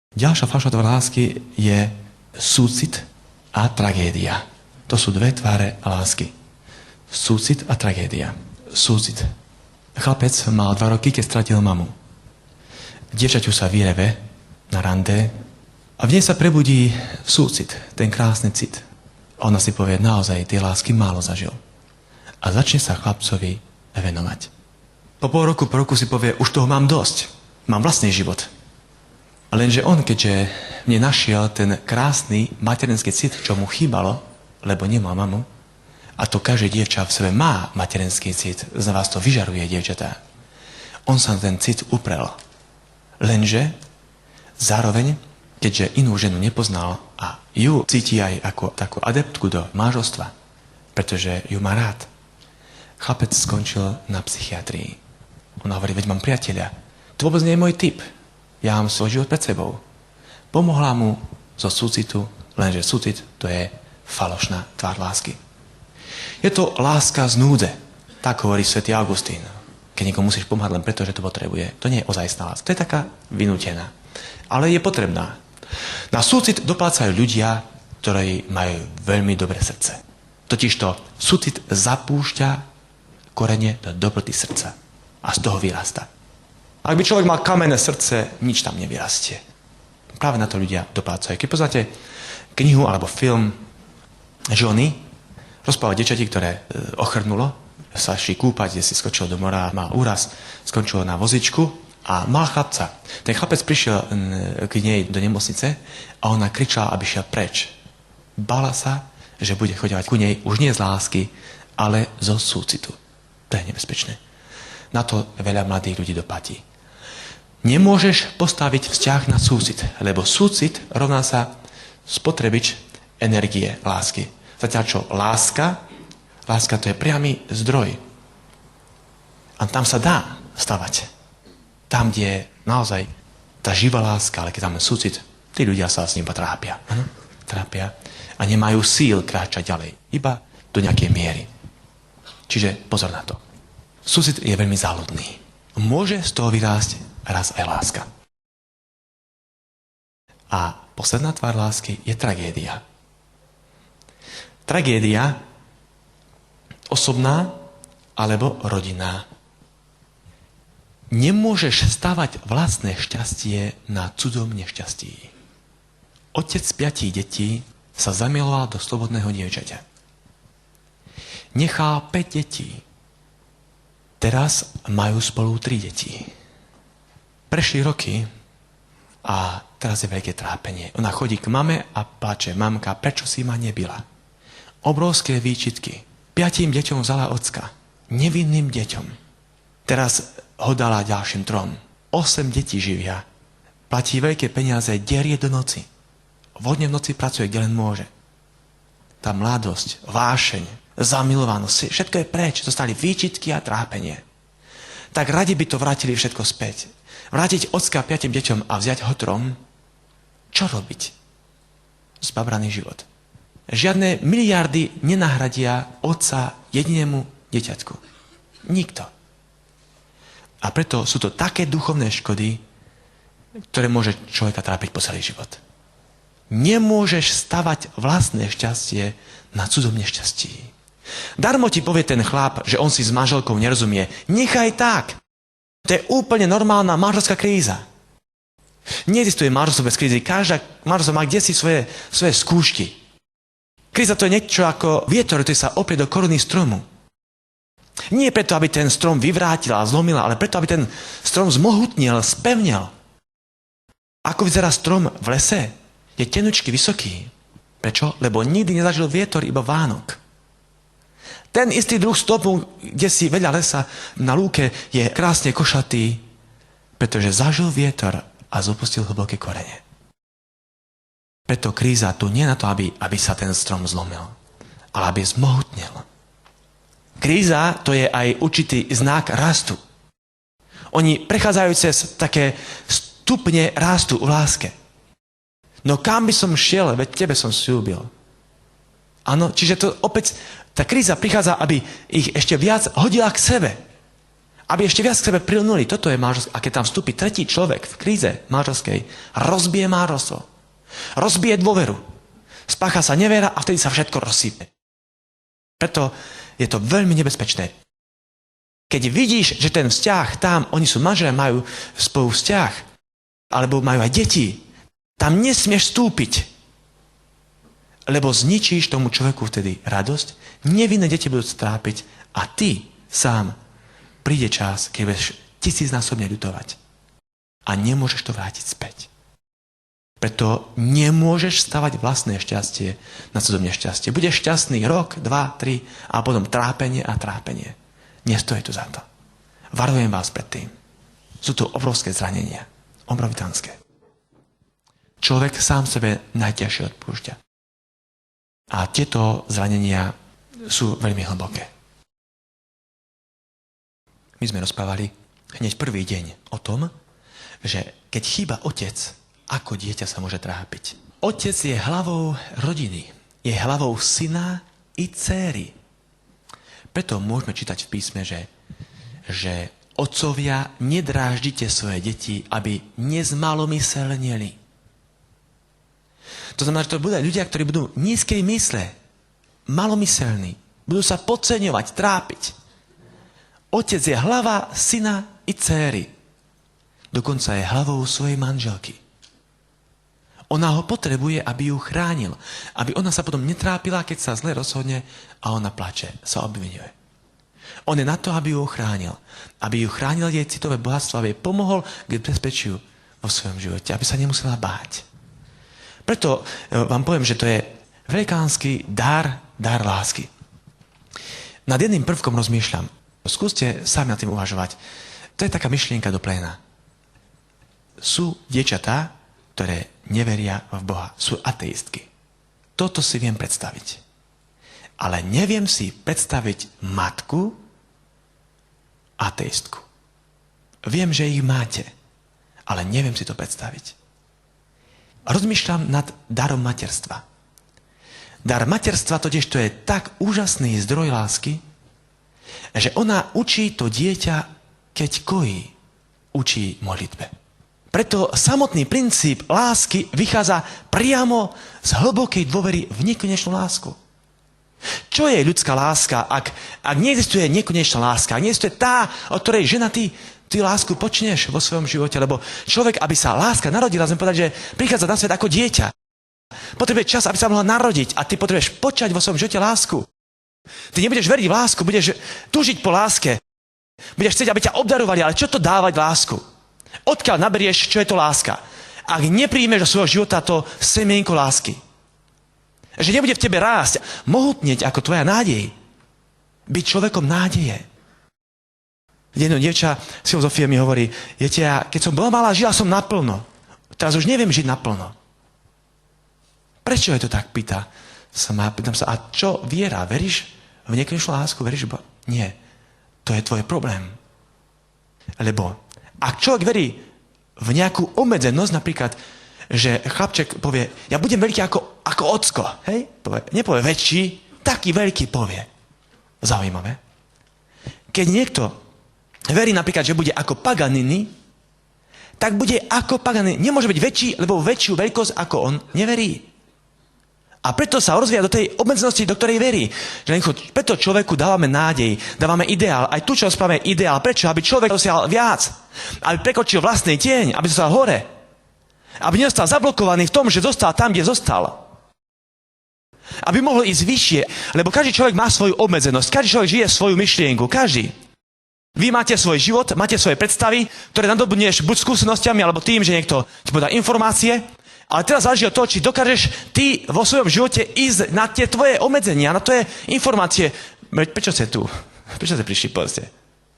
Ďalšia falošná tvár lásky je súcit a tragédia. To sú dve tváre lásky. Súcit a tragédia. Súcit. Chlapec mal 2 roky, keď stratil mamu. Dievčaťu sa vyreve na rande a v nej sa prebudí súcit, ten krásny cit. Ona si povie, naozaj, tie lásky málo zažil. A začne sa chlapcovi venovať. Po pol roku si povie, už toho mám dosť. Mám vlastný život. Lenže on, keďže mne našiel ten krásny materinský cit, čo mu chýbalo, lebo nemal mamu, a to každé dievča v sebe má materinský cit, za vás to vyžaruje, dievčatá. On sa ten cit uprel. Lenže zároveň, keďže inú ženu nepoznal a ju cíti aj ako takú adeptku do manželstva, pretože ju má rád, chlapec skončil na psychiatrii. On hovorí, veď mám priateľa. To vôbec nie je môj typ. Ja mám svoj život pred sebou. Pomohla mu zo súcitu, lenže súcit to je falošná tvár lásky. Je to láska z núdze. Tak hovorí svätý Augustín. Keď niekomu musíš pomáhať len preto, že to potrebuje. To nie je ozajstná láska. To je taká vynútená. Ale je potrebná. Na súcit doplácajú ľudia, ktorí majú veľmi dobré srdce. Totižto súcit zapúšťa korene do dobroty srdca. A z toho vyrasta. Ak by človek mal kamenné srdce, nič tam nevyrastie. Práve na to ľudia doplácajú. Keď poznáte knihu alebo film Žony, rozpráva dievčati, ktoré ochrnulo, sa šli kúpať, kde si skočilo do mora, mal úraz, skončilo na vozičku a mal chlapca. Ten chlapec prišiel k nej do nemocnice a ona kričala, aby šiel preč. Bála sa, že bude chodívať ku nej už nie z lásky, ale zo súcitu. To je nebezpečné. Na to veľa mladých ľudí doplatí. Nemôžeš postaviť vzťah na súcit, lebo súcit rovná sa spotrebič energie lásky. Zatiaľ čo láska to je priamy zdroj. A tam sa dá stavať. Tam, kde je naozaj tá živá láska, ale keď tam je súcit, tí ľudia sa s ním trápia. Trápia a nemajú síl kráčať ďalej. Iba do nejakej miery. Čiže pozor na to. Súcit je veľmi záľudný. Môže z toho vyrásť raz aj láska. A posledná tvár lásky je tragédia. Tragédia osobná alebo rodinná. Nemôžeš stavať vlastné šťastie na cudzom nešťastí. Otec 5 detí sa zamiloval do slobodného dievčaťa. Nechal 5 detí. Teraz majú spolu 3 deti. Prešli roky a teraz je veľké trápenie. Ona chodí k mame a plače. Mamka, prečo si ma nebila? Obrovské výčitky. 5 deťom vzala ocka. Nevinným deťom. Teraz ho dala ďalším 3. 8 detí živia. Platí veľké peniaze, derie do noci. Vodne v noci pracuje, kde len môže. Tá mladosť, vášeň, zamilovanosť, všetko je preč. Zostali výčitky a trápenie. Tak radi by to vrátili všetko späť. Vrátiť ocka 5 deťom a vziať ho 3. Čo robiť? Zbabraný život. Žiadne miliardy nenahradia otca jedinému deťatku. Nikto. A preto sú to také duchovné škody, ktoré môže človeka trápiť po celý život. Nemôžeš stavať vlastné šťastie na cudzom nešťastí. Darmo ti povie ten chlap, že on si s manželkou nerozumie. Nechaj tak. To je úplne normálna manželská kríza. Neexistuje manželstvo bez krízy. Každá manželstvo má kdesi svoje skúšky. Kríza to je niečo ako vietor, ktorý sa oprie do koruny stromu. Nie preto, aby ten strom vyvrátila a zlomila, ale preto, aby ten strom zmohutnil, spevnil. Ako vyzerá strom v lese? Je tenučky vysoký. Prečo? Lebo nikdy nezažil vietor, iba Vánok. Ten istý druh stromu, kde si vedľa lesa na lúke, je krásne košatý, pretože zažil vietor a zopustil hlboké korene. Preto kríza tu nie je na to, aby sa ten strom zlomil, ale aby zmohutnil. Kríza to je aj určitý znak rastu. Oni prechádzajú cez také stupne rastu v láske. No kam by som šiel, veď tebe som sľúbil. Áno, čiže to opäť, tá kríza prichádza, aby ich ešte viac hodila k sebe. Aby ešte viac k sebe prilnuli. Toto je manželstvo. A keď tam vstúpi tretí človek v kríze manželskej, rozbije manželstvo. Rozbije dôveru. Spácha sa nevera a vtedy sa všetko rozsype. Preto je to veľmi nebezpečné. Keď vidíš, že ten vzťah tam, oni sú manželia, majú spolu vzťah, alebo majú aj deti, tam nesmieš vstúpiť. Lebo zničíš tomu človeku vtedy radosť, nevinné deti budú strápiť a ty sám príde čas, keď budeš 1000-násobne ľutovať. A nemôžeš to vrátiť späť. Preto nemôžeš stavať vlastné šťastie na cudzom nešťastie. Budeš šťastný rok, 2, 3 a potom trápenie a trápenie. Nestojí to za to. Varujem vás pred tým. Sú to obrovské zranenia. Obrovitánske. Človek sám sebe najťažšie odpúšťa. A tieto zranenia sú veľmi hlboké. My sme rozprávali hneď prvý deň o tom, že keď chýba otec, ako dieťa sa môže trápiť. Otec je hlavou rodiny. Je hlavou syna i dcéry. Preto môžeme čítať v písme, že otcovia, nedráždite svoje deti, aby nezmalomyselneli. To znamená, že to budú ľudia, ktorí budú nízkej mysle, malomyselní, budú sa podceňovať, trápiť. Otec je hlava syna i dcéry. Dokonca je hlavou svojej manželky. Ona ho potrebuje, aby ju chránil. Aby ona sa potom netrápila, keď sa zle rozhodne a ona plače, sa obviňuje. On je na to, aby ju chránil. Aby ju chránil jej citové bohatstvo, aby jej pomohol k bezpečiu vo svojom živote, aby sa nemusela báť. Preto vám poviem, že to je velikánsky dar lásky. Nad jedným prvkom rozmýšľam. Skúste sami nad tým uvažovať. To je taká myšlienka do pléna. Sú dievčatá, ktoré neveria v Boha. Sú ateistky. Toto si viem predstaviť. Ale neviem si predstaviť matku ateistku. Viem, že ich máte, ale neviem si to predstaviť. Rozmýšľam nad darom materstva. Dar materstva totiž to je tak úžasný zdroj lásky, že ona učí to dieťa, keď kojí, učí modlitbe. Preto samotný princíp lásky vychádza priamo z hlbokej dôvery v nekonečnú lásku. Čo je ľudská láska, ak neexistuje nekonečná láska, ak neexistuje tá, od ktorej žena ty lásku počneš vo svojom živote, lebo človek, aby sa láska narodila, sme povedať, že prichádza na svet ako dieťa. Potrebuje čas, aby sa mohla narodiť a ty potrebuješ počať vo svojom živote lásku. Ty nebudeš veriť v lásku, budeš túžiť po láske. Budeš chcieť, aby ťa obdarovali, ale čo to dávať lásku? Odkiaľ naberieš, čo je to láska? Ak nepríjmeš do svojho života to semienko lásky. Že nebude v tebe rásť, mohutnieť ako tvoja nádej. Byť človekom nádeje. Jedno dievča z filozofie mi hovorí, viete, ja keď som bola malá, žila som naplno. Teraz už neviem žiť naplno. Prečo je to tak? Pýtam sa, a čo viera? Veríš v nekonečnú lásku? Veríš? Nie. To je tvoj problém. Lebo ak človek verí v nejakú obmedzenosť, napríklad, že chlapček povie, ja budem veľký ako ocko, hej? Nepovie väčší, taký veľký povie. Zaujímavé. Keď niekto verí napríklad, že bude ako Paganini, tak bude ako Paganini. Nemôže byť väčší, lebo väčšiu veľkosť ako on neverí. A preto sa rozvíja do tej obmedzenosti, do ktorej verí. Preto človeku dávame nádej, dávame ideál. Aj tu, čo rozprávame ideál. Prečo? Aby človek dosiahol viac. Aby prekočil vlastný tieň. Aby zostal hore. Aby nestal zablokovaný v tom, že zostal tam, kde zostal. Aby mohol ísť vyššie. Lebo každý človek má svoju obmedzenosť. Každý človek žije svoju myšlienku. Každý. Vy máte svoj život, máte svoje predstavy, ktoré nadobudneš buď skúsenostiami, alebo tým, že niekto ti podá informácie. Ale teraz záleží od toho, či dokážeš ty vo svojom živote ísť na tie tvoje obmedzenia, na tvoje informácie. Prečo ste tu? Prečo ste prišli, povedzte?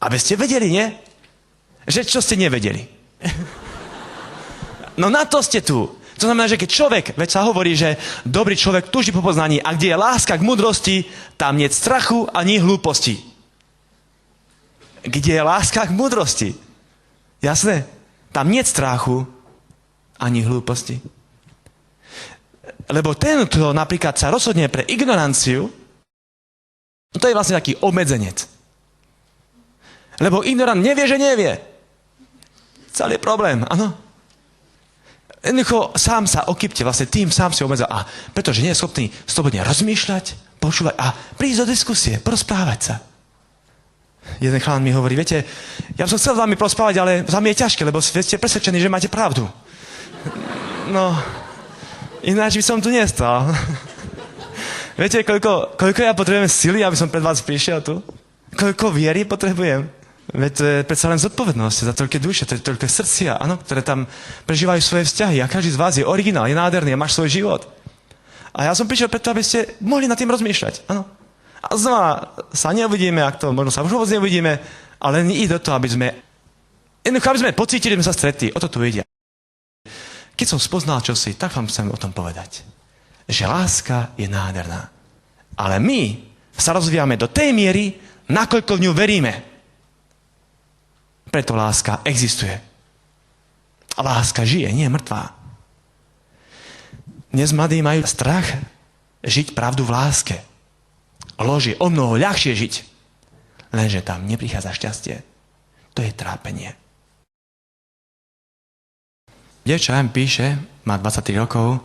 Aby ste vedeli, nie? Že čo ste nevedeli? No na to ste tu. To znamená, že keď človek, veď sa hovorí, že dobrý človek túži po poznaní a kde je láska k múdrosti, tam nie je strachu ani hlúposti. Kde je láska k múdrosti? Jasné? Tam nie je strachu ani hlúposti. Lebo ten, kto napríklad sa rozhodne pre ignoranciu, to je vlastne taký obmedzenec. Lebo ignorant nevie, že nevie. Celý problém, áno. Jednoducho sám sa okypte, vlastne tým sám si obmedzal. A pretože nie je schopný slobodne rozmýšľať, počúvať a prísť do diskusie, porozprávať sa. Jeden chlán mi hovorí, viete, ja som chcel s vami porozprávať, ale za mňa je ťažké, lebo ste presvedčení, že máte pravdu. No, ináč by som tu nestal. Viete, koľko ja potrebujem sily, aby som pred vás prišiel tu? Koľko viery potrebujem? Veď to je predsa len zodpovednosť za toľké duše, toľké srdcia, áno, ktoré tam prežívajú svoje vzťahy a každý z vás je originál, je nádherný a máš svoj život. A ja som prišiel preto, aby ste mohli nad tým rozmýšľať, áno. A znova sa neuvidíme, ak to možno sa už vôbec neuvidíme, ale ide do toho, aby sme pocítili, že sme sa stretli, o to tu ide. Keď som spoznal čosi, tak vám chcem o tom povedať, že láska je nádherná. Ale my sa rozvíjame do tej miery, nakoľko v ňu veríme. Preto láska existuje. A láska žije, nie je mŕtvá. Dnes mladí majú strach žiť pravdu v láske. Lož je o mnoho ľahšie žiť. Lenže tam neprichádza šťastie. To je trápenie. Dievča píše, má 23 rokov,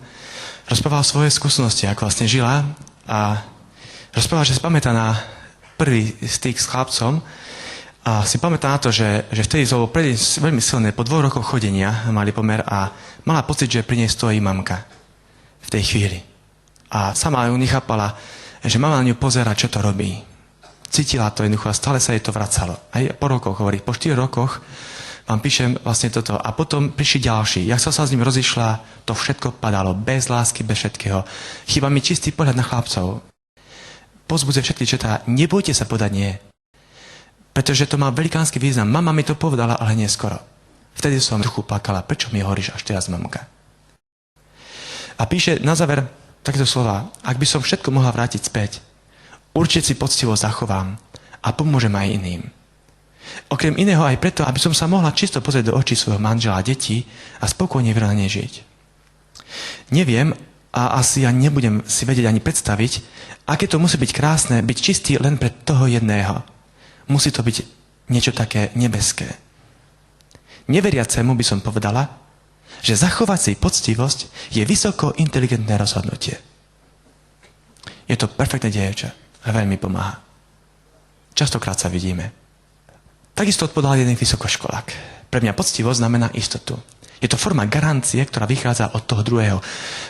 rozprávala svoje skúsenosti, ako vlastne žila a rozprávala, že si pamätá na prvý styk s chlapcom. A si pamätá na to, že vtedy to bolo veľmi silné. Po 2 rokoch chodenia mali pomer a mala pocit, že pri nej stojí mamka v tej chvíli. A sama ju nechápala, že mama na ňu pozerá, čo to robí. Cítila to jednoducho a stále sa jej to vracalo. Aj po rokoch, hovorí, po 4 rokoch vám píšem vlastne toto. A potom prišli ďalší. Jak som sa s ním rozišla, to všetko padalo. Bez lásky, bez všetkého. Chýba mi čistý pohľad na chlapcov. Pozbudzuje všetkých, čo tá, nebojte sa povedať nie. Pretože to má velikánsky význam. Mama mi to povedala, ale neskoro. Vtedy som trochu plakala, prečo mi hovoríš až teraz, mamka. A píše na záver takéto slova. Ak by som všetko mohla vrátiť späť, určite si poctivo zachovám a pomôžem aj iným. Okrem iného aj preto, aby som sa mohla čisto pozrieť do očí svojho manžela a detí a spokojne v rane žiť. Neviem a asi ani nebudem si vedieť ani predstaviť, aké to musí byť krásne byť čistý len pre toho jedného. Musí to byť niečo také nebeské. Neveriacemu by som povedala, že zachovať si poctivosť je vysoko inteligentné rozhodnutie. Je to perfektné dievča a veľmi pomáha. Častokrát sa vidíme. Takisto odpovedal jeden vysokoškolák. Pre mňa poctivosť znamená istotu. Je to forma garancie, ktorá vychádza od toho druhého.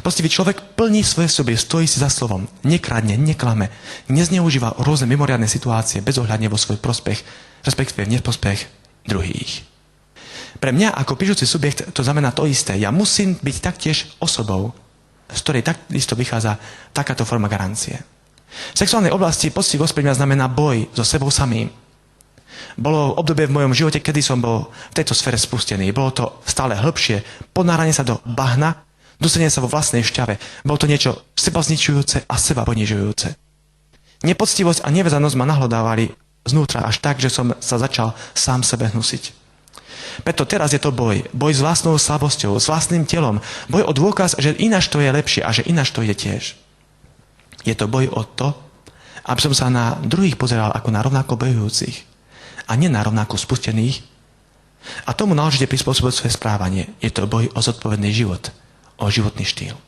Poctivý človek plní svoje sľuby, stojí si za slovom, nekradne, neklame, nezneužíva rôzne mimoriadne situácie bezohľadne vo svoj prospech, respektíve v neprospech druhých. Pre mňa ako píšuci subjekt to znamená to isté. Ja musím byť taktiež osobou, z ktorej takisto vychádza takáto forma garancie. V sexuálnej oblasti poctivosť pre mňa znamená boj so sebou samým. Bolo obdobie v mojom živote, kedy som bol v tejto sfére spustený. Bolo to stále hĺbšie. Ponáranie sa do bahna, dusenie sa vo vlastnej šťave. Bolo to niečo sebazničujúce a seba ponižujúce. Nepoctivosť a nevezanosť ma nahlodávali znútra až tak, že som sa začal sám sebe hnusiť. Preto teraz je to boj. Boj s vlastnou slabosťou, s vlastným telom. Boj o dôkaz, že ináč to je lepšie a že ináč to ide tiež. Je to boj o to, aby som sa na druhých pozeral ako na rovnako bojujúcich a nie na rovnako spustených. A tomu náležite prispôsobiť svoje správanie. Je to boj o zodpovedný život, o životný štýl.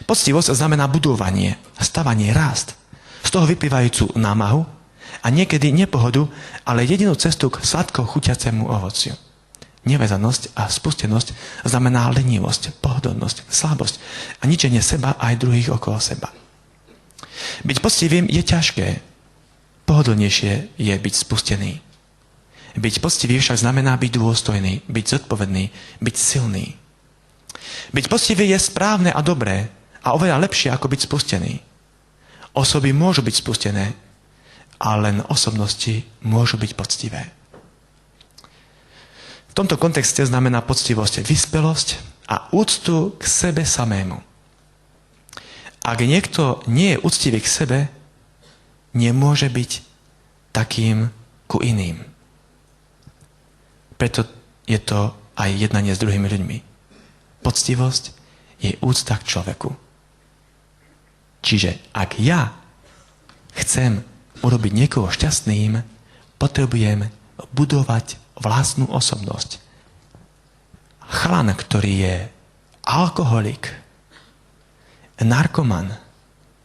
Poctivosť znamená budovanie, stavanie, rast. Z toho vyplývajúcu námahu a niekedy nepohodu, ale jedinú cestu k sladko chutiacemu ovociu. Nevezanosť a spustenosť znamená lenivosť, pohodlnosť, slabosť a ničenie seba a aj druhých okolo seba. Byť poctivým je ťažké. Pohodlnejšie je byť spustený. Byť poctivý však znamená byť dôstojný, byť zodpovedný, byť silný. Byť poctivý je správne a dobré a oveľa lepšie ako byť spustený. Osoby môžu byť spustené, ale len osobnosti môžu byť poctivé. V tomto kontexte znamená poctivosť vyspelosť a úctu k sebe samému. Ak niekto nie je úctivý k sebe, nemôže byť takým ku iným. Preto je to aj jednanie s druhými ľuďmi. Poctivosť je úcta k človeku. Čiže ak ja chcem urobiť niekoho šťastným, potrebujem budovať vlastnú osobnosť. Chalan, ktorý je alkoholik, narkoman,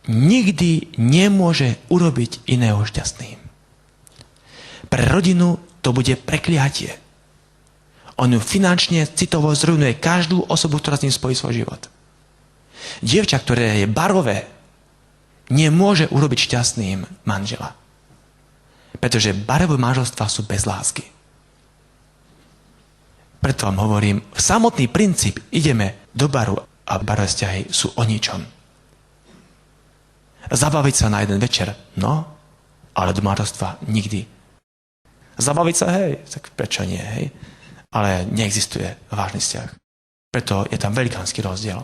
nikdy nemôže urobiť iného šťastným. Pre rodinu to bude prekliatie. On ju finančne, citovo zrujnuje každú osobu, ktorá s ním spojí svoj život. Dievča, ktoré je barové, nemôže urobiť šťastným manžela. Pretože barové manželstvá sú bez lásky. Preto vám hovorím, samotný princíp, ideme do baru a barové vzťahy sú o ničom. Zabaviť sa na jeden večer, no, ale do manželstva nikdy. Zabaviť sa, hej, tak prečo nie, hej? Ale neexistuje vážny vzťah. Preto je tam velikánsky rozdiel.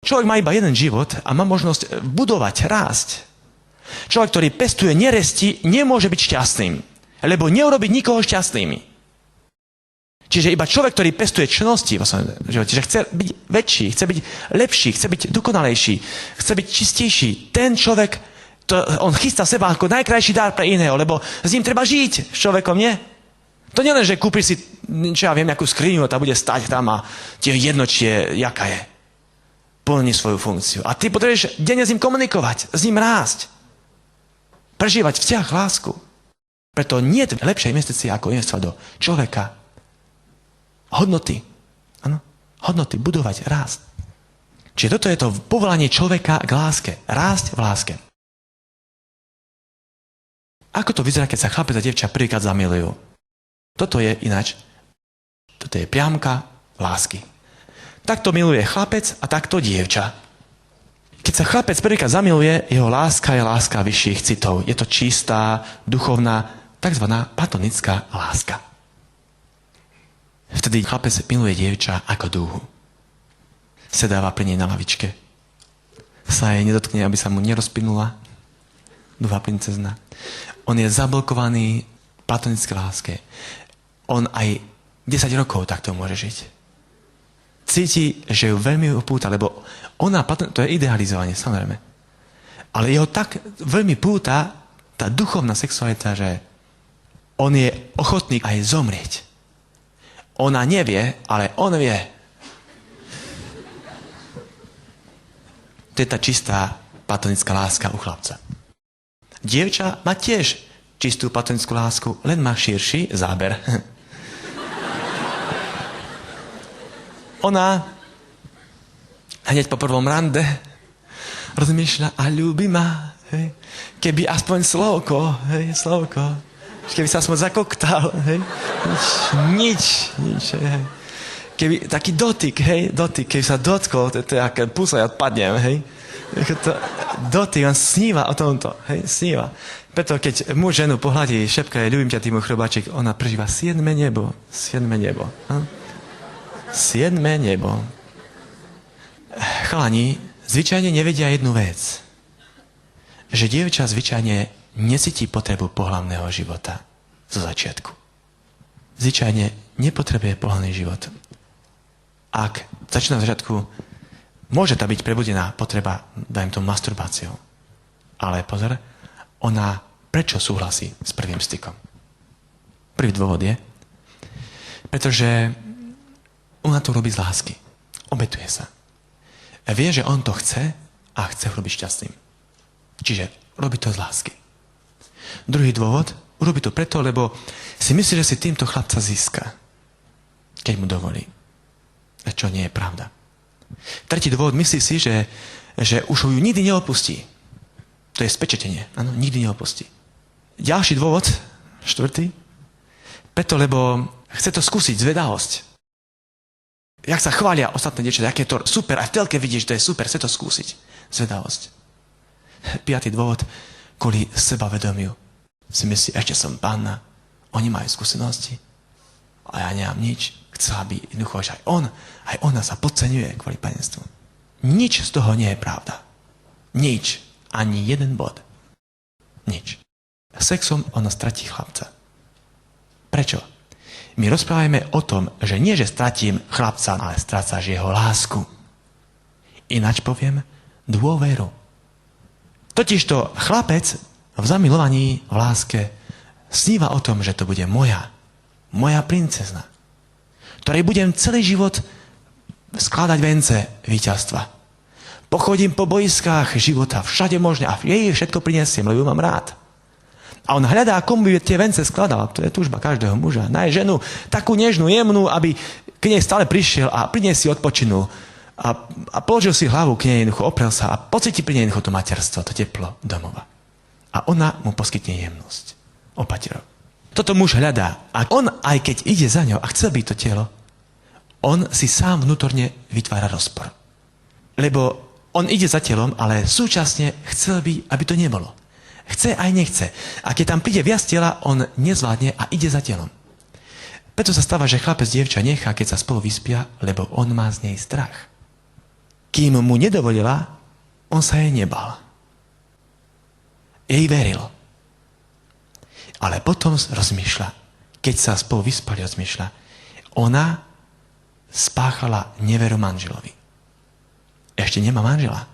Človek má iba jeden život a má možnosť budovať, rásť. Človek, ktorý pestuje neresti, nemôže byť šťastným, lebo neurobiť nikoho šťastnými. Čiže iba človek, ktorý pestuje čnosti vo svojom živote, že chce byť väčší, chce byť lepší, chce byť dokonalejší, chce byť čistejší, ten človek, on chystá seba ako najkrajší dar pre iného, lebo s ním treba žiť, s človekom, nie? To nie len, že kúpiš si, čo ja viem, nejakú skriňu, tá bude stať tam a ti je jedno, či je, jaká je. Plní svoju funkciu. A ty potrebuješ denne s ním komunikovať, s ním rásť. Prežívať vzťah, lásku. Preto nie je lepšej investície ako investovať do človeka. Hodnoty. Áno? Hodnoty, budovať, rásť. Čiže toto je to povolanie človeka k láske. Rásť v láske. Ako to vyzerá, keď sa chlapec a dievča prvýkrát zamilujú? Toto je ináč. Toto je priamka lásky. Takto miluje chlapec a takto dievča. Keď sa chlapec prvýkrát zamiluje, jeho láska je láska vyšších citov. Je to čistá, duchovná, takzvaná platonická láska. Vtedy chlapec miluje dievča ako dúhu. Sedáva pri nej na lavičke. Sa jej nedotkne, aby sa mu nerozplynula. Dúha princezna. On je zablokovaný v platonické láske. On aj 10 rokov takto môže žiť. Cíti, že ju veľmi upúta, lebo ona, to je idealizovanie, samozrejme. Ale jeho tak veľmi púta tá duchovná sexualita, že on je ochotný aj zomrieť. Ona nevie, ale on vie. To je tá čistá platonická láska u chlapca. Dievča má tiež čistú platonickú lásku, len má širší záber. Ona hneď po prvom rande rozmýšľa a ľúbi ma. Hej. Keby aspoň slovko, keby sa aspoň zakoktal, hej. Nič, hej. Keby taký dotyk, keby sa dotkol, to je aké pusa, ja odpadnem, hej. Dotyk, on sníva o tomto, hej, sníva. Preto keď muž ženu pohľadí, šepka je, ľúbim ťa, ty môj chrobáčik, ona prežíva 7. nebo. 7. nebo. Chalani zvyčajne nevedia jednu vec. Že dievča zvyčajne necíti potrebu pohlavného života zo začiatku. Zvyčajne nepotrebuje pohlavný život. Ak začína v začiatku, môže tam byť prebudená potreba, dajme tomu masturbáciou. Ale pozor, ona prečo súhlasí s prvým stykom? Prvý dôvod je, pretože ona to robí z lásky. Obetuje sa. Vie, že on to chce a chce ho robiť šťastným. Čiže robí to z lásky. Druhý dôvod, urobí to preto, lebo si myslí, že si týmto chlapca získa, keď mu dovolí. A čo nie je pravda. Tretí dôvod, myslí si, že už ho ju nikdy neopustí. To je spečetenie. Áno, nikdy neopustí. Ďalší dôvod, štvrtý, preto, lebo chce to skúsiť, zvedavosť. Jak sa chvália ostatné dievčatá, aké je to super, aj v telke vidíš, že to je super, chce to skúsiť. Zvedavosť. Piatý dôvod, kvôli sebavedomiu. Si myslí, ešte som panna, oni majú skúsenosti a ja nemám nič. Chcela by jednoducho, že aj ona sa podceňuje kvôli panenstvu. Nič z toho nie je pravda. Nič. Ani jeden bod. Nič. Sexom ona stratí chlapca. Prečo? My rozprávame o tom, že nie, že stratím chlapca, ale strácaš jeho lásku. Ináč poviem, dôveru. Totižto chlapec v zamilovaní, v láske sníva o tom, že to bude moja princezna, ktorej budem celý život skladať vence víťazstva. Pochodím po boiskách života, všade možne a jej všetko prinesiem, lebo ju mám rád. A on hľadá, komu by tie vence skladal. To je túžba každého muža. Nájsť ženu takú nežnú, jemnú, aby k nej stále prišiel a pri nej si odpočinul a položil si hlavu k nej, jednoducho oprel sa a pocíti pri nej jednoducho to materstvo, to teplo domova. A ona mu poskytne jemnosť. Opaterov. Toto muž hľadá. A on, aj keď ide za ňou a chce byť to telo, on si sám vnútorne vytvára rozpor. Lebo on ide za telom, ale súčasne chcel by, aby to nebolo. Chce aj nechce. A keď tam príde viac tela, on nezvládne a ide za telom. Preto sa stáva, že chlapec dievča nechá, keď sa spolu vyspia, lebo on má z nej strach. Kým mu nedovolila, on sa jej nebal. Jej veril. Ale potom rozmýšľa, keď sa spolu vyspali, rozmýšľa, ona spáchala neveru manželovi. Ešte nemá manžela.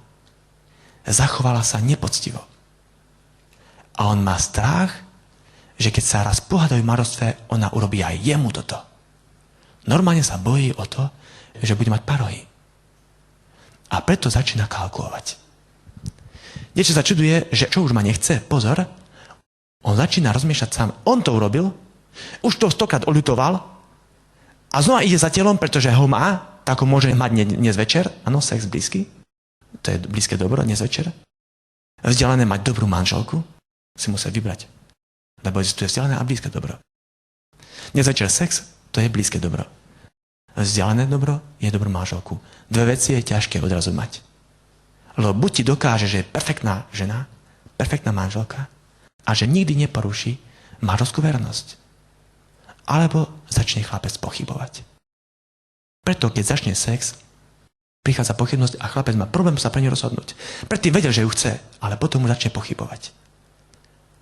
Zachovala sa nepoctivo. A on má strach, že keď sa raz pohádajú v manželstve, ona urobí aj jemu toto. Normálne sa bojí o to, že bude mať parohy. A preto začína kalkulovať. Niečo sa čuduje, že čo už ma nechce, pozor, on začína rozmýšľať sám. On to urobil, už to 100-krát oľutoval a znova ide za telom, pretože ho má, tak ho môže mať dnes večer. Áno, sex blízky. To je blízke dobro, dnes večer. Vzdialené mať dobrú manželku si musí vybrať. Lebo existuje vzdialené a blízke dobro. Dnes večer sex, to je blízke dobro. Vzdialené dobro je dobrú manželku. Dve veci je ťažké odrazu mať. Lebo buď ti dokáže, že je perfektná žena, perfektná manželka a že nikdy neporuší manželskú vernosť. Alebo začne chlapec pochybovať. Preto, keď začne sex, prichádza pochybnosť a chlapec má problém sa pre ňu rozhodnúť. Predtým vedel, že ju chce, ale potom mu začne pochybovať.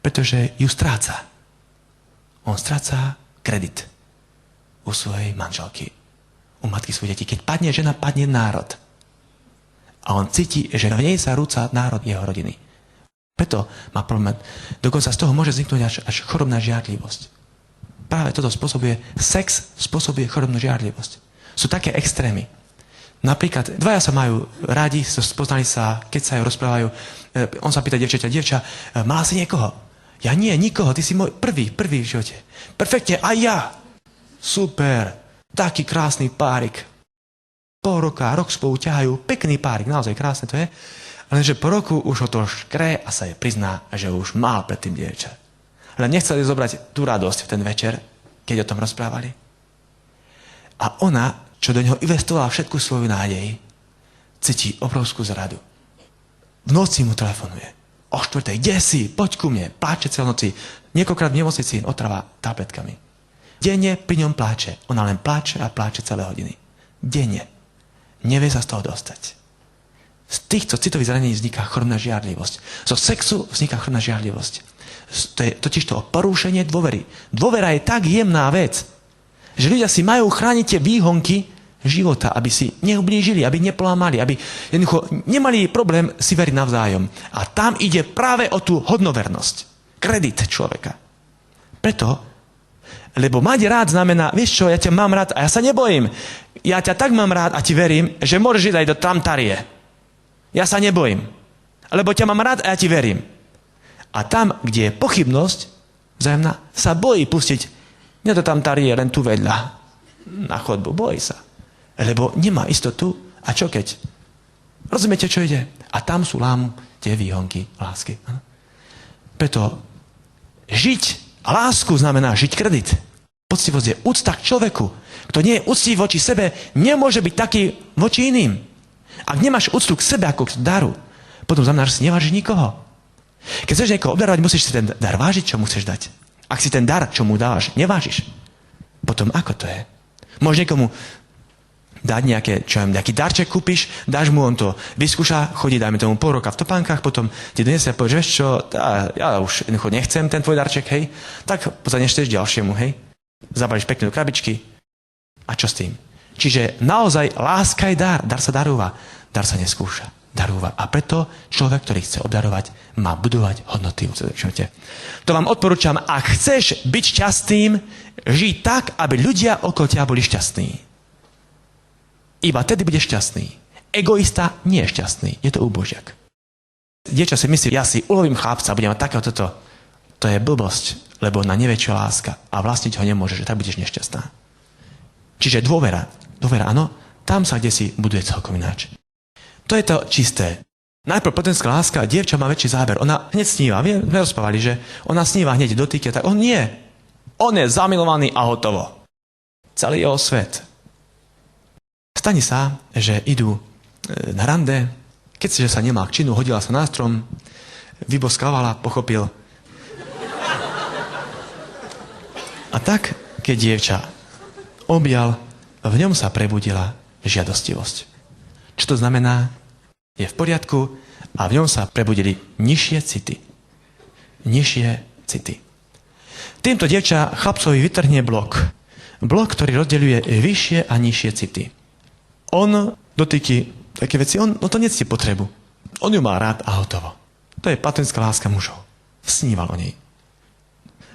Pretože ju stráca. On stráca kredit u svojej manželky, u matky svojich detí. Keď padne žena, padne národ. A on cíti, že v nej sa rúca národ jeho rodiny. Preto má problém. Dokonca z toho môže vzniknúť až chorobná žiarlivosť. Práve toto sex spôsobuje chorobnú žiarlivosť. Sú také extrémy. Napríklad, dvaja sa majú rádi, spoznali sa, keď sa rozprávajú. On sa pýta dievča, mala si niekoho? Ja nie, nikoho, ty si môj prvý v živote. Perfektne, aj ja. Super, taký krásny párik. Rok spolu ťahajú, pekný párik, naozaj krásne to je. Lenže po roku už ho to škre a sa jej prizná, že už mal predtým dievča. Len nechceli zobrať tú radosť v ten večer, keď o tom rozprávali. A ona, čo do neho investovala všetku svoju nádej, cíti obrovskú zradu. V noci mu telefonuje. O 4:00, kde si? Poď ku mne. Pláče celú noci. Niekoľkrát v nemocnici otrava tabletkami. Denne pri ňom pláče. Ona len pláče a pláče celé hodiny. Denne. Nevie sa z toho dostať. Z týchto citových zranení vzniká chorobná žiarlivosť. Zo sexu vzniká chorobná žiarlivosť. To je totiž to porušenie dôvery. Dôvera je tak jemná vec, že ľudia si majú chrániť tie výhonky života, aby si neublížili, aby nepolámali, aby jednoducho nemali problém si veriť navzájom. A tam ide práve o tú hodnovernosť. Kredit človeka. Preto, lebo mať rád znamená, vieš čo, ja ťa mám rád a ja sa nebojím. Ja ťa tak mám rád a ti verím, že môžeš ísť aj do tamtarie. Ja sa nebojím. Lebo ťa mám rád a ja ti verím. A tam, kde je pochybnosť vzájomná, sa bojí pustiť. Nie to tam tarie, len tu vedľa. Na chodbu. Bojí sa. Lebo nemá istotu. A čo keď? Rozumiete, čo ide? A tam sú lámu tie výhonky lásky. Preto žiť a lásku znamená žiť kredit. Poctivosť je úcta k človeku. Kto nie je úctivý voči sebe, nemôže byť taký voči iným. Ak nemáš úctu k sebe ako k daru, potom znamená, že si nevážiš nikoho. Keď chceš niekoho obdarovať, musíš si ten dar vážiť, čo mu chceš dať. Ak si ten dar, čo mu dávaš, nevážiš, potom ako to je? Môžeš niekomu dať nejaký darček kúpiš, dáš mu, on to vyskúša, chodí, dajme tomu pol roka v topánkach, potom ti donesie a povieš, vieš čo, ja už nechcem ten tvoj darček, hej, tak zanesieš ďalšiemu, hej, zabališ pekne do krabičky a čo s tým? Čiže naozaj láska je dar sa darúva, dar sa neskúša. darúva. A preto človek, ktorý chce obdarovať, má budovať hodnoty v živote. To vám odporúčam, ak chceš byť šťastným, žij tak, aby ľudia okolo teba boli šťastní. Iba tedy budeš šťastný. Egoista nie je šťastný, je to úbožiak. Dievča si myslí, ja si ulovím chlapca, budem mať takéhoto. To je blbosť, lebo na nevie, čo láska. A vlastniť ho nemôže, že tak budeš nešťastná. Čiže dôvera. Dôvera, áno, tam sa kde si buduje celkom ináč. To je to čisté. Najprv plotenská láska, dievča má väčší záber. Ona hneď sníva. My rozprávali, že ona sníva hneď dotýka, tak on nie. On je zamilovaný a hotovo. Celý jeho svet. Stane sa, že idú na rande, keď si, že sa nemá k činu, hodila sa na strom, vyboskávala, pochopil. A tak, keď dievča objal, v ňom sa prebudila žiadostivosť. Čo to znamená? Je v poriadku a v ňom sa prebudili nižšie city. Nižšie city. Týmto dievča chlapcovi vytrhne blok. Blok, ktorý rozdeľuje vyššie a nižšie city. On dotýky také veci, on to necíti potrebu. On ju má rád a hotovo. To je platonická láska mužov. Sníval o nej.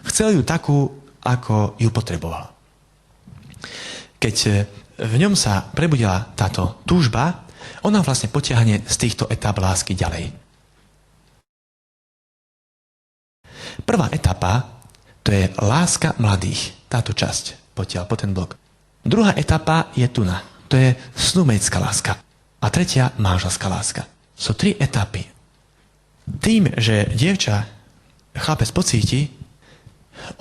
Chcel ju takú, ako ju potreboval. Keď v ňom sa prebudila táto túžba, ona vlastne potiahne z týchto etap lásky ďalej. Prvá etapa, to je láska mladých. Táto časť potiaľ po ten blok. Druhá etapa je tuna. To je snúbenecká láska. A tretia manželská láska. Sú 3 etapy. Tým, že dievča chlapec pocíti,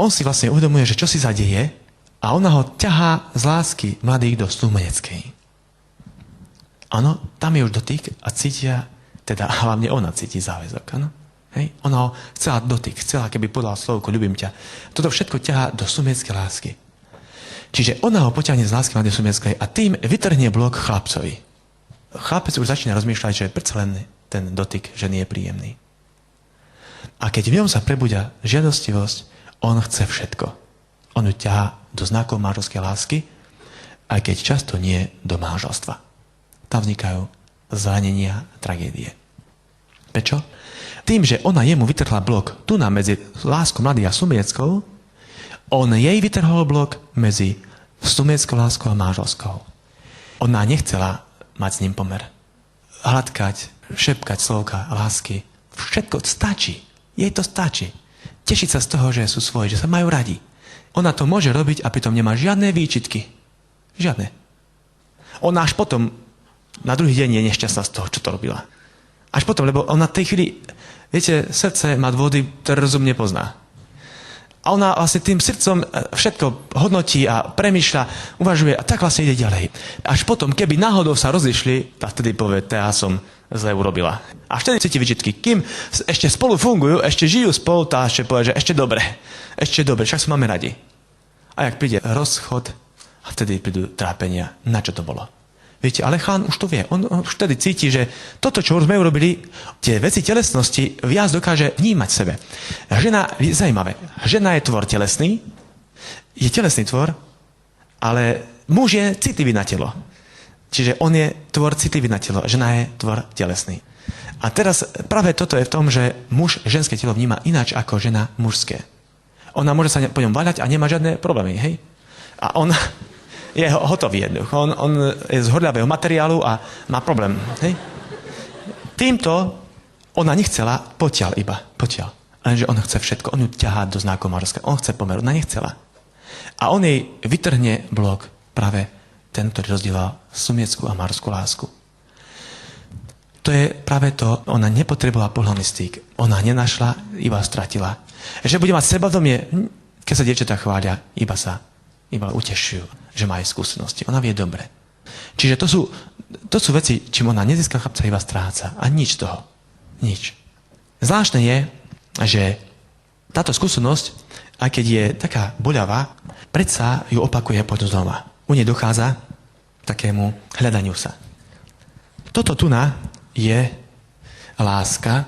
on si vlastne uvedomuje, že čo si zadeje a ona ho ťahá z lásky mladých do snúbeneckej. Áno, tam je už dotyk a cítia, teda hlavne ona cíti záväzok. Áno? Hej? Ona ho chcela dotyk, chcela, keby podala slovko, ľubím ťa. Toto všetko ťahá do snúbeneckej lásky. Čiže ona ho poťahne z lásky mladej snúbeneckej a tým vytrhne blok chlapcovi. Chlapec už začína rozmýšľať, že predsa len ten dotyk ženy je príjemný. A keď v ňom sa prebudia žiadostivosť, on chce všetko. On ju ťahá do znakov manželskej lásky, aj keď často nie do manželstva. Tam vznikajú zranenia, tragédie. Prečo? Tým, že ona jemu vytrhla blok tu na medzi láskou mladých a snúbeneckou, on jej vytrhol blok medzi snúbeneckou láskou a manželskou. Ona nechcela mať s ním pomer. Hladkať, šepkať slovka lásky. Všetko stačí. Jej to stačí. Tešiť sa z toho, že sú svoji, že sa majú radi. Ona to môže robiť a pritom nemá žiadne výčitky. Žiadne. Ona až potom, na druhý deň je nešťastná z toho, čo to robila. Až potom, lebo ona v tej chvíli, viete, srdce má dôvody, ktoré rozum nepozná. A ona vlastne tým srdcom všetko hodnotí a premýšľa, uvažuje a tak vlastne ide ďalej. Až potom, keby náhodou sa rozišli, tak vtedy povie, ja som zle urobila. A vtedy cíti výčitky. Kým ešte spolu fungujú, ešte žijú spolu, tá ešte povie, že ešte dobre, však sa máme radi. A jak príde rozchod, a vtedy prídu trápenia. Na čo to bolo? Viete, ale chán už to vie. On už vtedy cíti, že toto, čo už sme urobili, tie veci telesnosti viac dokáže vnímať v sebe. Žena, zaujímavé, žena je tvor telesný, je telesný tvor, ale muž je citlivý na telo. Čiže on je tvor citlivý na telo, žena je tvor telesný. A teraz práve toto je v tom, že muž ženské telo vníma ináč ako žena mužské. Ona môže sa po ňom vaľať a nemá žiadne problémy, hej? A on je hotový jednoducho. On je z horľavého materiálu a má problém. Hej? Týmto ona nechcela potiaľ. Lenže on chce všetko. On ju ťahá do znakov manželského. On chce pomer. Ona nechcela. A on jej vytrhne blok práve ten, ktorý rozdielal sunieckú a manželskú lásku. To je práve to, ona nepotrebovala pohľadný styk. Ona nenašla, iba stratila. Že bude mať sebavedomie, keď sa dievčatá chvália, iba utešujú, že má aj skúsenosti. Ona vie dobre. Čiže to sú veci, čím ona nezíska chlapca, iba stráca. A nič toho. Nič. Zvláštne je, že táto skúsenosť, aj keď je taká boľavá, predsa ju opakuje potom znova. U nej dochádza k takému hľadaniu sa. Toto tuna je láska,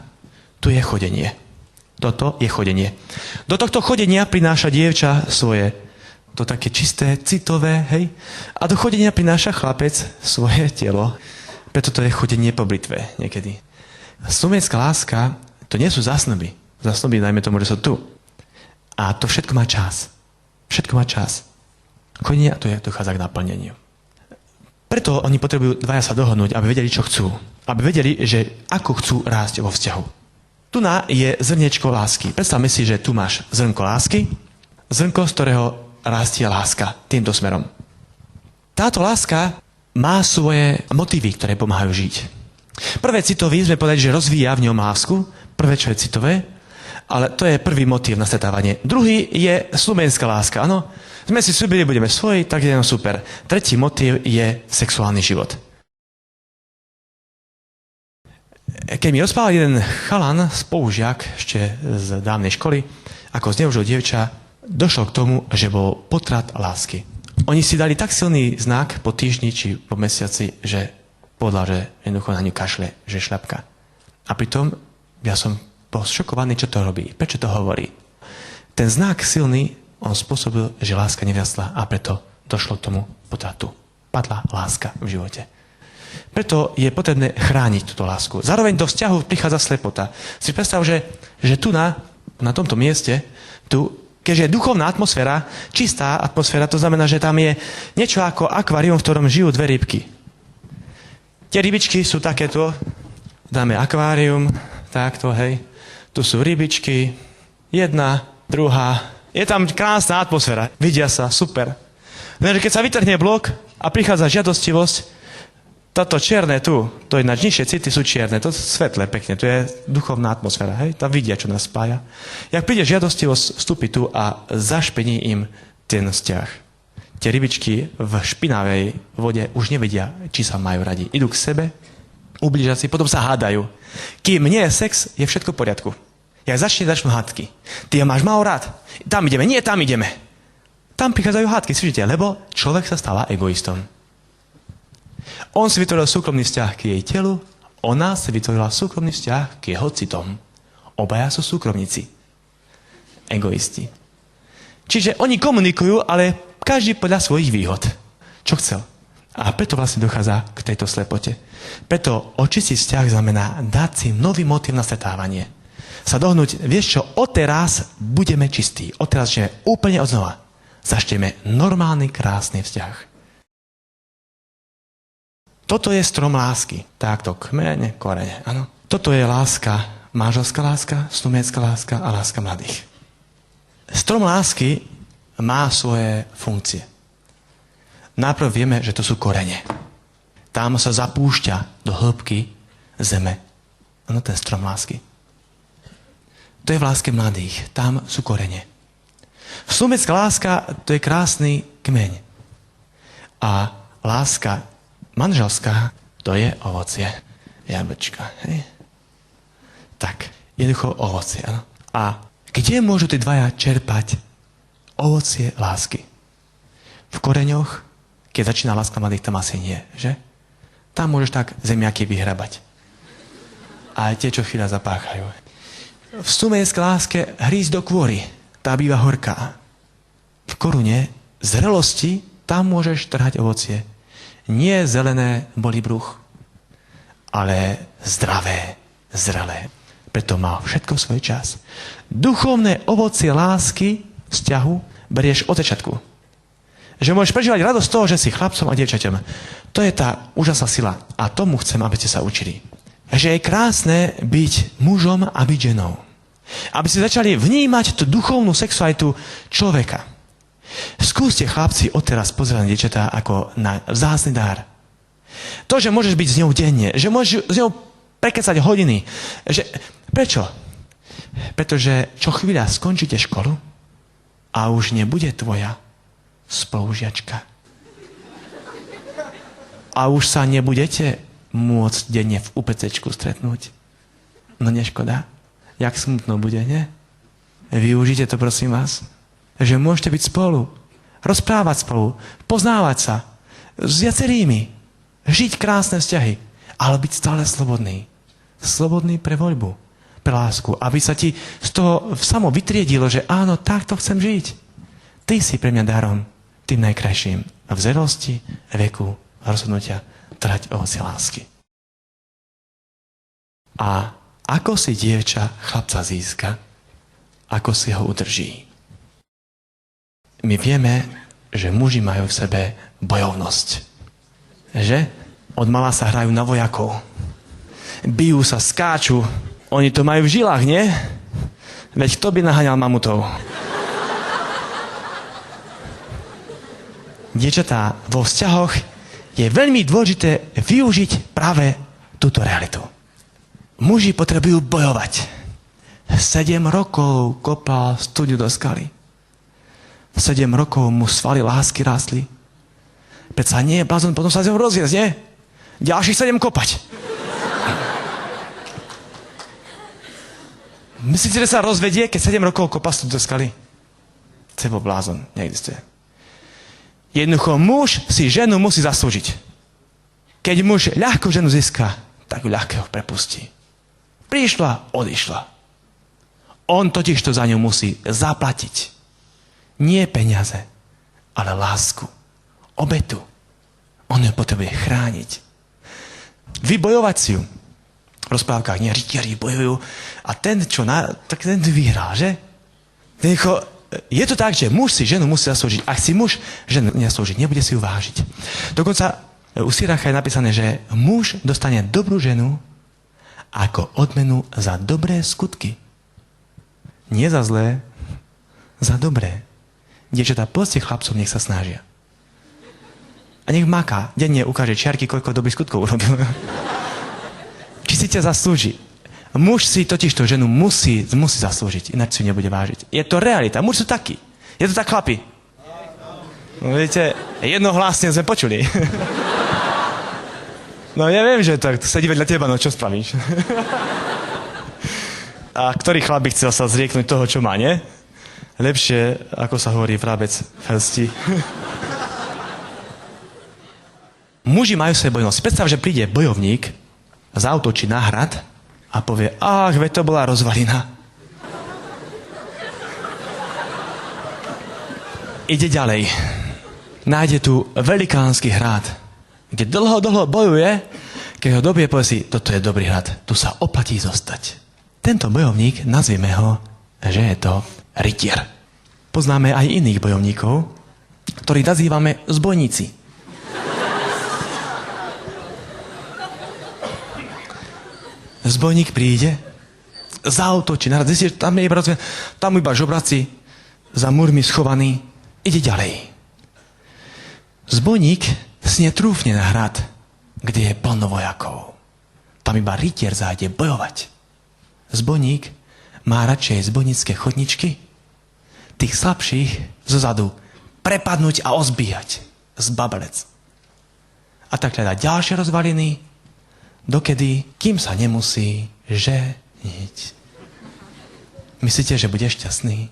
tu je chodenie. Toto je chodenie. Do tohto chodenia prináša dievča svoje to také čisté, citové, hej? A do chodenia prináša chlapec svoje telo. Preto to je chodenie po britve niekedy. Slovenská láska, to nie sú zásnuby. Zásnuby, dajme tomu, že sú tu. A to všetko má čas. Všetko má čas. Chodenie a to dochádza k naplneniu. Preto oni potrebujú dvaja sa dohodnúť, aby vedeli, čo chcú. Aby vedeli, že ako chcú rásť vo vzťahu. Tu je zrniečko lásky. Predstavme si, že tu máš zrnko lásky, zrnko, z ktorého rastie láska týmto smerom. Táto láska má svoje motívy, ktoré pomáhajú žiť. Prvé citový sme povedali, že rozvíja v ňom lásku. Prvé, čo je citové, ale to je prvý motív na stretávanie. Druhý je slúbenská láska. Áno, sme si slúbili, budeme svoji, tak je to super. Tretí motív je sexuálny život. Keď mi rozprával jeden chalan, spolužiak ešte z dávnej školy, ako zneužil dievča, došlo k tomu, že bol potrat lásky. Oni si dali tak silný znak po týždni či po mesiaci, že povedal, že jednoducho na ňu kašle, že šľapka. A pritom ja som bol šokovaný, čo to robí, prečo to hovorí. Ten znak silný, on spôsobil, že láska neviasla a preto došlo k tomu potratu. Padla láska v živote. Preto je potrebné chrániť túto lásku. Zároveň do vzťahu prichádza slepota. Si predstav, že tu na tomto mieste, keďže je duchovná atmosféra, čistá atmosféra, to znamená, že tam je niečo ako akvárium, v ktorom žijú dve rybky. Tie rybičky sú takéto, dáme akvárium, takto, hej. Tu sú rybičky, jedna, druhá. Je tam krásna atmosféra, vidia sa, super. Lenže keď sa vytrhne blok a prichádza žiadostivosť, toto čierne tu, to je nižšie city sú čierne, to svetlé pekne, to je duchovná atmosféra, hej, tam vidia, čo nás spája. Jak príde žiadostivosť, vstúpi tu a zašpení im ten vzťah. Tie rybičky v špinavej vode už nevedia, či sa majú radi. Idú k sebe, ublížia si, potom sa hádajú. Kým nie je sex, je všetko v poriadku. Jak začnú hádky. Ty máš málo rád. Tam ideme, nie, tam ideme. Tam prichádzajú hádky, slyšíte, lebo človek sa stáva egoistom. On si vytvoril súkromný vzťah k jej telu, ona si vytvorila súkromný vzťah k jeho citom. Obaja sú súkromníci. Egoisti. Čiže oni komunikujú, ale každý podľa svojich výhod. Čo chcel. A preto vlastne dochádza k tejto slepote. Preto očistiť vzťah znamená dať si nový motív na stretávanie. Sa dohnúť, vieš čo, odteraz budeme čistí. Odteraz žijeme úplne odznova. Začneme normálny, krásny vzťah. Toto je strom lásky. Takto, kmeň, korene. Áno. Toto je láska, manželská láska, snúbenská láska a láska mladých. Strom lásky má svoje funkcie. Najprv vieme, že to sú korene. Tam sa zapúšťa do hĺbky zeme. Áno, ten strom lásky. To je v láske mladých. Tam sú korene. Snúbenská láska, to je krásny kmeň. A láska manželská, to je ovocie. Jablčka, hej? Tak, jednoducho ovocie, áno. A kde môžu tí dvaja čerpať ovocie lásky? V koreňoch, keď začína láska mladých, tam asi nie, že? Tam môžeš tak zemiaky vyhrabať. A tie, čo chvíľa zapáchajú. V snúbenskej láske hrísť do kôry, tá býva horká. V korune zrelosti, tam môžeš trhať ovocie. Nie zelené bolí bruch, ale zdravé, zrelé. Preto má všetko svoj čas. Duchovné ovocie lásky, vzťahu, berieš od začiatku. Že môžeš prežívať radosť z toho, že si chlapcom a dievčaťom. To je tá úžasná sila. A tomu chcem, aby ste sa učili. Že je krásne byť mužom a byť ženou. Aby ste začali vnímať tú duchovnú sexualitu človeka. Skúste, chlapci, odteraz pozerať na dievčatá ako na vzácny dar. To, že môžeš byť s ňou denne, že môžeš s ňou prekecať hodiny. Prečo? Pretože čo chvíľa skončíte školu a už nebude tvoja spolužiačka. A už sa nebudete môcť denne v UPCčku stretnúť. No neškoda. Jak smutno bude, nie? Využite to, prosím vás. Že môžete byť spolu. Rozprávať spolu. Poznávať sa. S viacerými. Žiť krásne vzťahy. Ale byť stále slobodný. Slobodný pre voľbu. Pre lásku. Aby sa ti z toho samo vytriedilo, že áno, takto chcem žiť. Ty si pre mňa darom. Tým najkrajším. V zrelosti, veku, rozhodnutia trhať ovocie lásky. A ako si dievča chlapca získa, ako si ho udrží. My vieme, že muži majú v sebe bojovnosť. Že? Od mala sa hrajú na vojakov. Bijú sa, skáču. Oni to majú v žilách, nie? Veď kto by naháňal mamutov? Dievčatá, vo vzťahoch je veľmi dôležité využiť práve túto realitu. Muži potrebujú bojovať. 7 rokov kopal studiu do skaly. 7 rokov mu svaly lásky rástli. Predsa nie je blázon, potom sa z neho rozviesť, nie? Ďalších 7 kopať. Myslíte, že sa rozvedie, keď 7 rokov kopal studiu do skaly? Cebo blázon, neexistuje. Jednoducho, muž si ženu musí zaslúžiť. Keď muž ľahko ženu získa, tak ju ľahko prepustí. Prišla, odišla. On totiž to za ňu musí zaplatiť. Nie peniaze, ale lásku. Obetu. On ju potrebuje chrániť. Vybojovať si ju. V rozprávkach nie, rytieri bojujú a ten, tak ten vyhrá, že? Je to tak, že muž si ženu musí zaslúžiť. Ak si muž ženu nezaslúži, nebude si ju vážiť. Dokonca u Siracha je napísané, že muž dostane dobrú ženu ako odmenu za dobré skutky. Nie za zlé, za dobré. Dievčatá, poďte chlapcom, nech sa snažia. A nech maká. Denne ukáže čiarky, koľko dobrých skutkov urobil. Či si ťa zaslúži. Muž si totiž to ženu musí zaslúžiť, ináč si nebude vážiť. Je to realita. Muž sú takí. Je to tak, chlapi? No, viete, jednohlasne sme počuli. No ja viem, že tak sedí vedľa teba, no čo spravíš? A ktorý chlap by chcel sa zrieknúť toho, čo má, nie? Lepšie, ako sa hovorí, vrabec felsti. Muži majú svoje bojovnosti. Predstav, že príde bojovník, zaútočí na hrad a povie, veď to bola rozvalina. Ide ďalej. Nájde tu velikánsky hrad, kde dlho bojuje, keď ho dobije, povie si, toto je dobrý hrad, tu sa oplatí zostať. Tento bojovník, nazvieme ho, že je to rytier. Poznáme aj iných bojovníkov, ktorých nazývame zbojníci. Zbojník príde, zaútočí, zistí, že tam iba žobraci, za múrmi schovaní, ide ďalej. Zbojník si netrúfne na hrad, kde je plno vojakov. Tam iba rytier zájde bojovať. Zbojník má radšej zbojnícke chodničky, tých slabších zozadu prepadnúť a ozbíjať z babelec. A tak hľadá ďalšie rozvaliny, dokedy, kým sa nemusí ženiť. Myslíte, že bude šťastný?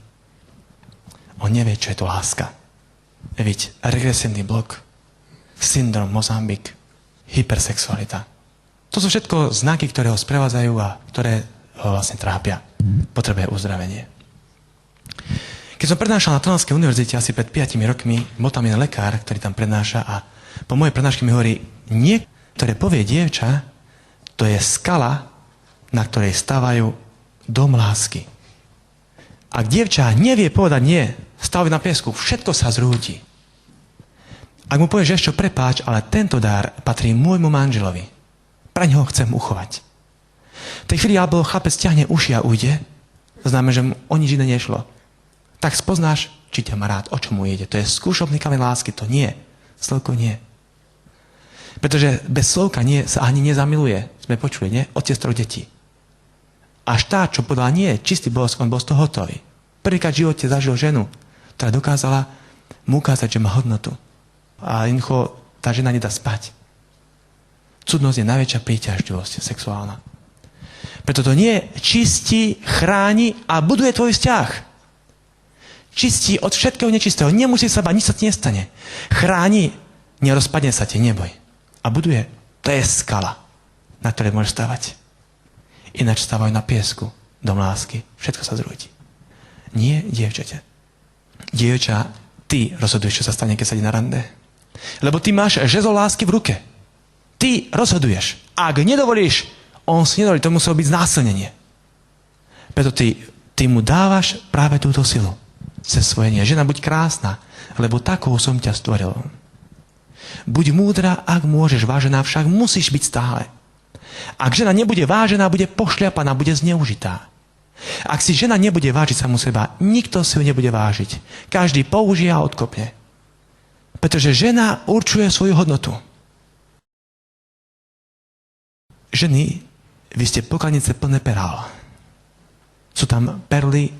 On nevie, čo je to láska. Veď regresívny blok, syndrom Mozambik, hypersexualita. To sú všetko znaky, ktoré ho sprevádzajú a ktoré ho vlastne trápia. Potrebuje uzdravenie. Keď som prednášal na Trnavskej univerzite asi pred 5 rokmi, bol tam jeden lekár, ktorý tam prednáša a po mojej prednáške mi hovorí, niektoré povie dievča, to je skala, na ktorej stavajú dom lásky. Ak dievča nevie povedať nie, staví na piesku, všetko sa zrúti. Ak mu povieš, že ešte prepáč, ale tento dar patrí môjmu manželovi. Pre ňoho chcem uchovať. V tej chvíli alebo chlapec ťahne uši a ujde, znamená, že mu o nič iné nešlo. Tak spoznáš, či ťa má rád, o čom mu ide. To je skúšobný kameň lásky, to nie. Slovko nie. Pretože bez slovka nie sa ani nezamiluje. Sme počuli, nie? Otec 3 detí. Až tá, čo povedala nie, čistý bosk, on bol z toho hotový. Prvýkrát v živote zažil ženu, ktorá dokázala mu ukázať, že má hodnotu. A jednoducho tá žena nedá spať. Cudnosť je najväčšia príťažlivosť sexuálna. Preto to nie čistí, chráni a buduje tvoj vzťah. Čistí od všetkého nečistého. Nemusí sa bať, nič sa ti nestane. Chráni, nerozpadne sa ti, neboj. A buduje. To je skala, na ktorej môžeš stavať. Ináč stávajú na piesku, dom lásky. Všetko sa zrúti. Nie dievčate. Dievča, ty rozhoduješ, čo sa stane, keď sa ide na rande. Lebo ty máš žezlo lásky v ruke. Ty rozhoduješ. Ak nedovolíš On si nedovolí, to muselo byť znásilnenie. Preto ty mu dávaš práve túto silu cez svoje nie. Žena, buď krásna, lebo takou som ťa stvoril. Buď múdra, ak môžeš, vážená, však musíš byť stále. Ak žena nebude vážená, bude pošľapaná, bude zneužitá. Ak si žena nebude vážiť samu seba, nikto si ju nebude vážiť. Každý použije a odkopne. Pretože žena určuje svoju hodnotu. Ženy, vy ste pokladnice plné perál. Sú tam perly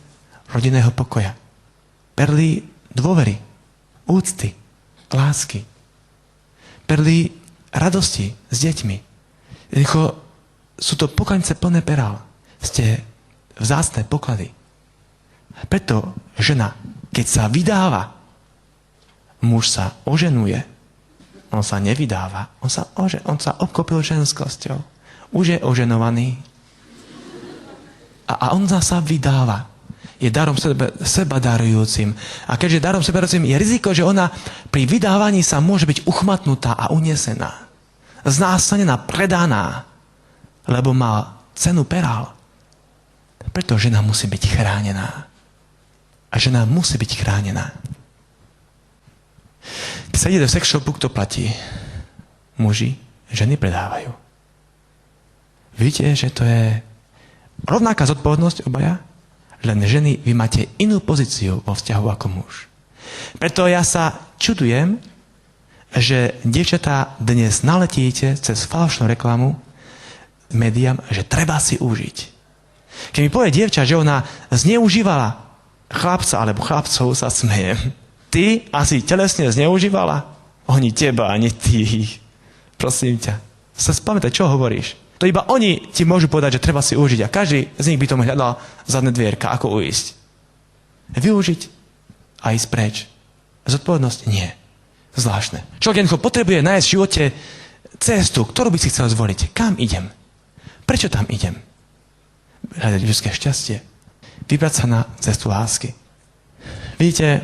rodinného pokoja. Perly dôvery, úcty, lásky. Perly radosti s deťmi. Jednoducho, sú to pokladnice plné perál. Ste vzácne poklady. Preto žena, keď sa vydáva, muž sa oženuje. On sa nevydáva. On sa obklopil ženskosťou. Už je oženovaný. A on sa vydáva. Je darom seba darujúcim. A keďže darom seba darujúcim, je riziko, že ona pri vydávaní sa môže byť uchmatnutá a unesená. Znásilnená, predaná. Lebo má cenu perál. Preto žena musí byť chránená. A žena musí byť chránená. Keď sa ide do sex shopu, kto platí? Muži, ženy predávajú. Vidíte, že to je rovnaká zodpovednosť obaja? Len ženy, vy máte inú pozíciu vo vzťahu ako muž. Preto ja sa čudujem, že dievčatá dnes naletíte cez falošnú reklamu médiám, že treba si užiť. Keď mi povie dievča, že ona zneužívala chlapca alebo chlapcov, sa smejem. Ty asi telesne zneužívala? Oni teba, a nie ty. Prosím ťa. Sa spamätaj, čo hovoríš? To iba oni ti môžu povedať, že treba si užiť a každý z nich by tomu hľadal zadné dvierka, ako uísť. Využiť a ísť preč. Zodpovednosť? Nie. Zvláštne. Človek jednoducho potrebuje nájsť v živote cestu, ktorú by si chcel zvoliť. Kam idem? Prečo tam idem? Hľadať ľudské šťastie. Vybrať sa na cestu lásky. Vidíte,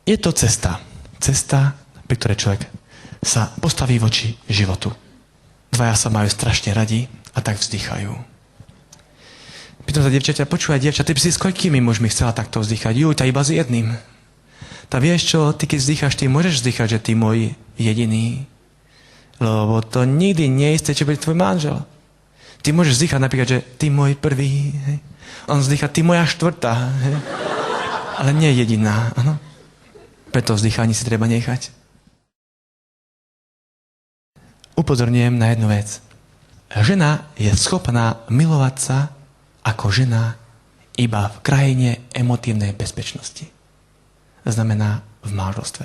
je to cesta. Cesta, pri ktorej človek sa postaví voči životu. Dvaja sa majú strašne radi a tak vzdychajú. Pýtam sa dievčaťa, počúvaj dievča, ty by si s koľkými mužmi chcela takto vzdychať? Tá iba s jedným. Tá vieš čo, ty keď vzdycháš, ty môžeš vzdychať, že ty môj jediný. Lebo to nikdy nie je isté, čo bude tvoj manžel. Ty môžeš vzdychať napríklad, že ty môj prvý. Hej. On vzdychá, ty moja štvrtá. Hej. Ale nie jediná. Ano? Preto vzdychanie si treba nechať. Upozorňujem na jednu vec. Žena je schopná milovať sa ako žena iba v krajine emotívnej bezpečnosti. Znamená v manželstve.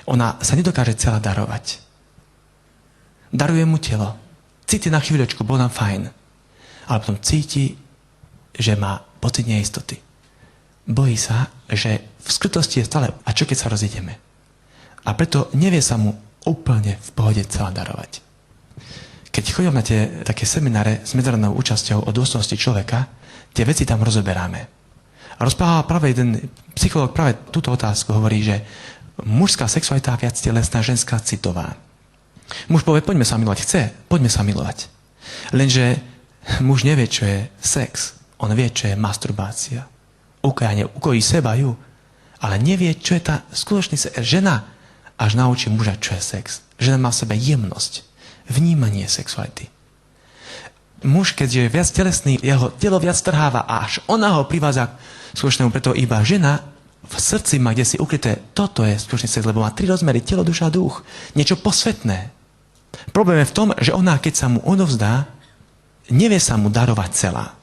Ona sa nedokáže celá darovať. Daruje mu telo. Cíti na chvíľočku, bol nám fajn. Ale potom cíti, že má pocit neistoty. Bojí sa, že v skrytosti je stále, a čo keď sa rozídeme? A preto nevie sa mu úplne v pohode celá darovať. Keď chodím na tie také semináre s medzinárodnou účasťou o dôstojnosti človeka, tie veci tam rozoberáme. A rozpráva práve jeden psychológ práve túto otázku hovorí, že mužská sexualita je viac telesná, ženská citová. Muž povie, poďme sa milovať. Chce, poďme sa milovať. Lenže muž nevie, čo je sex. On vie, čo je masturbácia. Ukojí seba ju, ale nevie, čo je tá skutočný sex. Žena až naučí muža, čo je sex. Žena má v sebe jemnosť, vnímanie sexuality. Muž, keďže je viac telesný, jeho telo viac trháva a až ona ho privádza k skutočnému, preto iba žena v srdci má kde si ukryté, toto je skutočný sex, lebo má 3 rozmery, telo, duša a duch. Niečo posvetné. Problém je v tom, že ona, keď sa mu odovzdá, nevie sa mu darovať celá.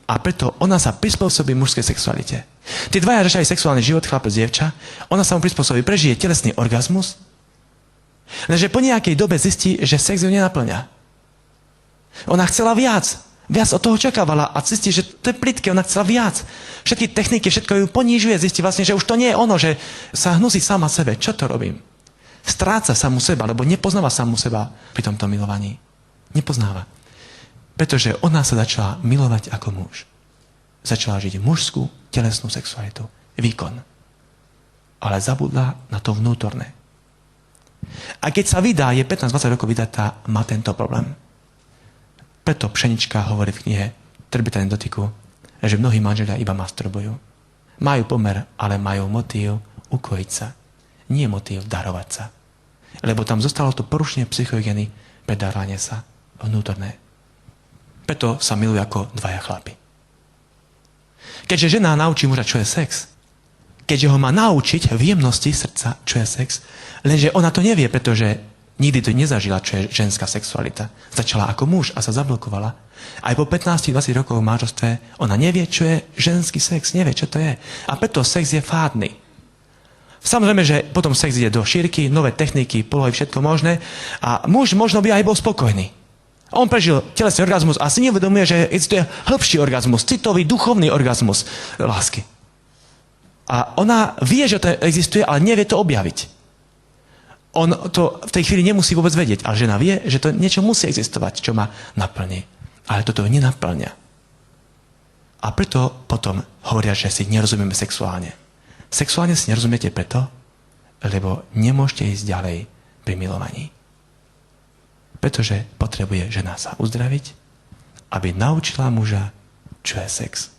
A preto ona sa prispôsobí mužskej sexualite. Tí dvaja řešajú sexuálny život, chlapec, dievča. Ona sa mu prispôsobí, prežije telesný orgazmus, lenže po nejakej dobe zistí, že sex ju nenaplňa. Ona chcela viac. Viac od toho čakávala a zistí, že to je plitké, ona chcela viac. Všetky techniky, všetko ju ponížuje, zistí vlastne, že už to nie je ono, že sa hnusí sama sebe. Čo to robím? Stráca samu seba, lebo nepoznáva samu seba pri tomto milovaní. Nepoznáva. Pretože ona sa začala milovať ako muž. Začala žiť mužskú, telesnú sexualitu. Výkon. Ale zabudla na to vnútorné. A keď sa vydá, je 15-20 rokov vydatá, má tento problém. Preto Pšenička hovorí v knihe Trbitalne dotyku, že mnohí manželia iba masturbujú. Majú pomer, ale majú motív ukojiť sa. Nie motív darovať sa. Lebo tam zostalo to porušenie psychohygieny, predávanie sa vnútorné. Preto sa milujú ako dvaja chlapi. Keďže žena naučí muža, čo je sex, keďže ho má naučiť v jemnosti srdca, čo je sex, lenže ona to nevie, pretože nikdy to nezažila, čo je ženská sexualita. Začala ako muž a sa zablokovala. Aj po 15-20 rokov v manželstve ona nevie, čo je ženský sex, nevie, čo to je. A preto sex je fádny. Samozrejme, že potom sex ide do šírky, nové techniky, polohy, všetko možné a muž možno by aj bol spokojný. On prežil telesný orgazmus a si neuvedomuje, že existuje hĺbší orgazmus, citový, duchovný orgazmus lásky. A ona vie, že to existuje, ale nevie to objaviť. On to v tej chvíli nemusí vôbec vedieť, ale žena vie, že to niečo musí existovať, čo ma naplní. Ale toto nenaplňa. A preto potom hovoria, že si nerozumieme sexuálne. Sexuálne si nerozumiete preto, lebo nemôžete ísť ďalej pri milovaní. Pretože potrebuje žena sa uzdraviť, aby naučila muža, čo je sex.